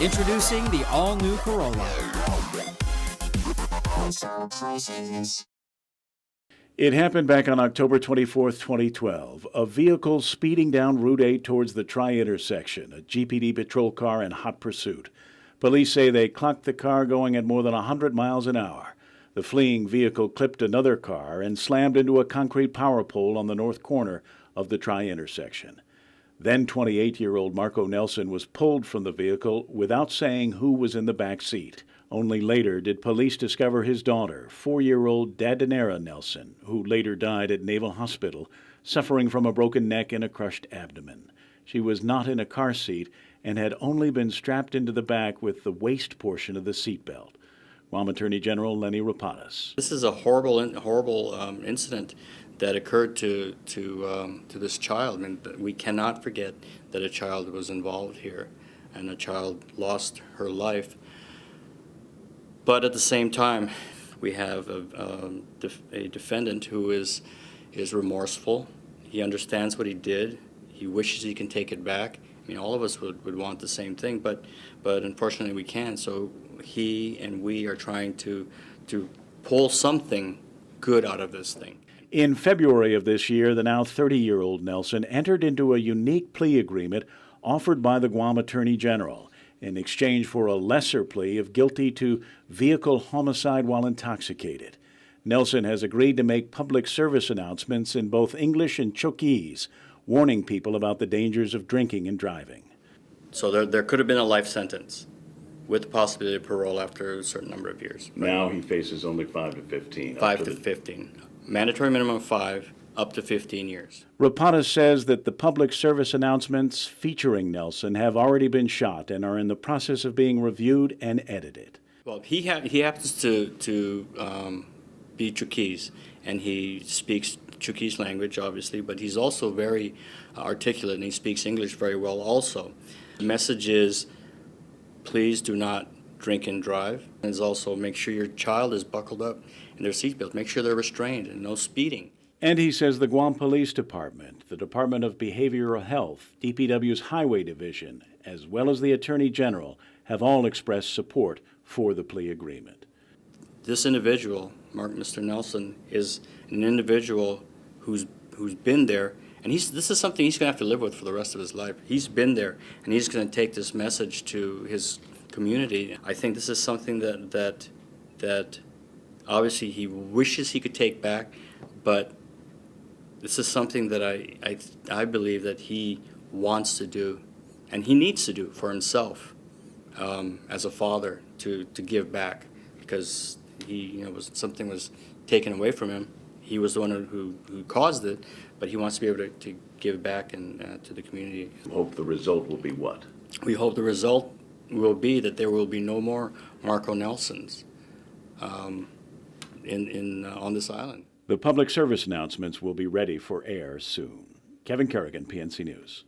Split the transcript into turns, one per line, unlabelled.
Introducing the all-new Corolla.
It happened back on October 24, 2012. A vehicle speeding down Route 8 towards the Tri-intersection, a GPD patrol car in hot pursuit. Police say they clocked the car going at more than 100 miles an hour. The fleeing vehicle clipped another car and slammed into a concrete power pole on the north corner of the Tri-intersection. Then 28-year-old Marco Nelson was pulled from the vehicle without saying who was in the back seat. Only later did police discover his daughter, 4-year-old Dadanera Nelson, who later died at Naval Hospital, suffering from a broken neck and a crushed abdomen. She was not in a car seat and had only been strapped into the back with the waist portion of the seatbelt. Guam Attorney General Lenny Rapadas.
This is a horrible incident that occurred to this child. I mean, we cannot forget that a child was involved here, and a child lost her life. But at the same time, we have a defendant who is remorseful. He understands what he did. He wishes he can take it back. I mean, all of us would want the same thing, but unfortunately we can't. So he and we are trying to pull something good out of this thing.
In February of this year, the now 30-year-old Nelson entered into a unique plea agreement offered by the Guam Attorney General in exchange for a lesser plea of guilty to vehicle homicide while intoxicated. Nelson has agreed to make public service announcements in both English and Chukese, warning people about the dangers of drinking and driving.
So there could have been a life sentence with the possibility of parole after a certain number of years.
Now he faces only 5 to 15.
5 to 15. Mandatory minimum of 5, up to 15 years.
Rapadas says that the public service announcements featuring Nelson have already been shot and are in the process of being reviewed and edited.
Well, he happens to be Chukese, and he speaks Chukese language, obviously, but he's also very articulate, and he speaks English very well also. The message is, please do not drink and drive. And it's also make sure your child is buckled up in their seatbelt. Make sure they're restrained and no speeding.
And he says the Guam Police Department, the Department of Behavioral Health, DPW's Highway Division, as well as the Attorney General, have all expressed support for the plea agreement.
This individual, Mr. Nelson, is an individual who's been there, and this is something he's going to have to live with for the rest of his life. He's been there, and he's going to take this message to his community. I think this is something that obviously he wishes he could take back, but this is something that I believe that he wants to do, and he needs to do for himself as a father to give back, because something was taken away from him. He was the one who caused it, but he wants to be able to give back and to the community.
Hope the result will be what?
We hope the result will be that there will be no more Marco Nelsons on this island.
The public service announcements will be ready for air soon. Kevin Kerrigan, PNC News.